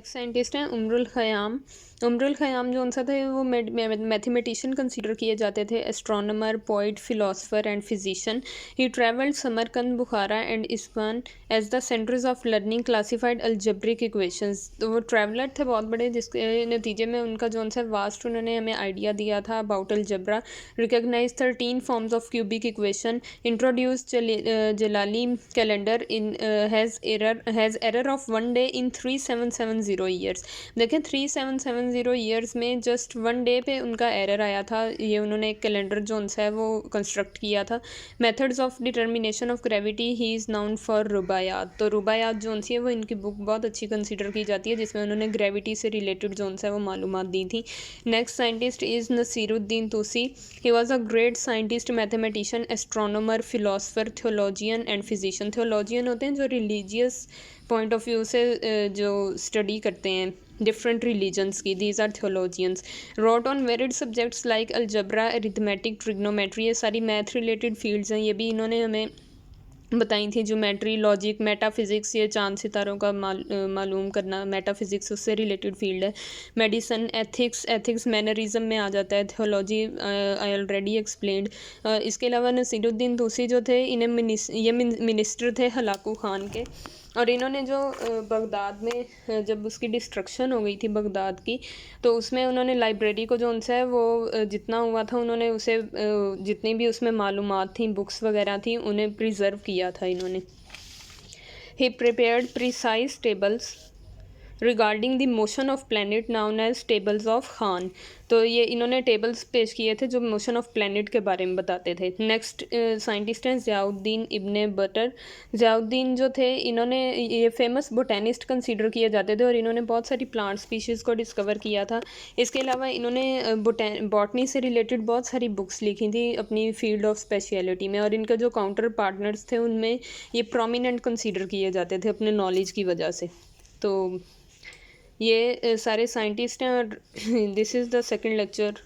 Scientist हैं उमरुल ख़याम। उमरुल ख़याम जो उनसे थे वो मैथमेटिशियन कंसीडर किए जाते थे, astronomer, poet, philosopher and physician. He travelled Samarkand, Bukhara and Isfahan as the centres of learning classified algebraic equations. तो वो ट्रैवलर थे बहुत बड़े, जिसके नतीजे में उनका जो उनसे वास्ट उन्होंने हमें आइडिया दिया था about algebra. Recognize 13 forms of cubic equation, introduce Jalali calendar in has error of 1 day in 3770 years. देखें 3770 ईयर्स में जस्ट 1 डे पे उनका एरर आया था। ये उन्होंने एक कैलेंडर जो उनसे है वो कंस्ट्रक्ट किया था। Methods of determination of gravity he is known for Rubaiyat. तो रुबायात जो उनसी है वो इनकी बुक बहुत अच्छी कंसीडर की जाती है, जिसमें उन्होंने ग्रेविटी से रिलेटेड जो उनसे है वो मालूमात दी थी। Next scientist is Nasiruddin Tusi. He was a great scientist, mathematician, astronomer, philosopher, theologian and physician. Theologian होते हैं जो रिलीजियस पॉइंट ऑफ व्यू से जो स्टडी करते हैं डिफरेंट रिलीजन्स की, these are theologians. Wrote on varied subjects like algebra, arithmetic, trigonometry, ये सारी मैथ रिलेटेड फील्ड्स हैं, ये भी इन्होंने हमें बताई थी। ज्योमेट्री, लॉजिक, मेटाफिज़िक्स, ये चांद सितारों का मालूम करना, मेटाफिज़िक्स उससे रिलेटेड फील्ड है। मेडिसन, एथिक्स, एथिक्स मैनरिज्म में आ जाता है। Theology I already explained. इसके अलावा नसीरुद्दीन तूसी जो थे ये मिनिस्टर थे हलाकू ख़ान के, और इन्होंने जो बगदाद में जब उसकी डिस्ट्रक्शन हो गई थी बगदाद की, तो उसमें उन्होंने लाइब्रेरी को जो उनसे है वो जितना हुआ था उन्होंने उसे जितनी भी उसमें मालूमात थी, बुक्स वगैरह थी, उन्हें प्रिजर्व किया था इन्होंने। He prepared precise tables regarding the motion of planet known as tables of Khan. तो ये इन्होंने टेबल्स पेश किए थे जो मोशन ऑफ प्लैनेट के बारे में बताते थे। नेक्स्ट साइंटिस्ट हैं ज़ियाउद्दीन इब्ने बटर। ज़ियाउद्दीन जो थे इन्होंने ये फेमस बोटेनिस्ट कंसीडर किए जाते थे, और इन्होंने बहुत सारी प्लांट स्पीशीज़ को डिस्कवर किया था। इसके अलावा इन्होंने बॉटनी से रिलेटेड बहुत सारी बुक्स लिखी थी अपनी फील्ड ऑफ स्पेशलिटी में, और इनके जो काउंटर पार्टनर्स थे उनमें ये प्रोमिनेंट कंसीडर किए जाते थे अपने नॉलेज की वजह से। तो ये सारे साइंटिस्ट हैं, और this is the second lecture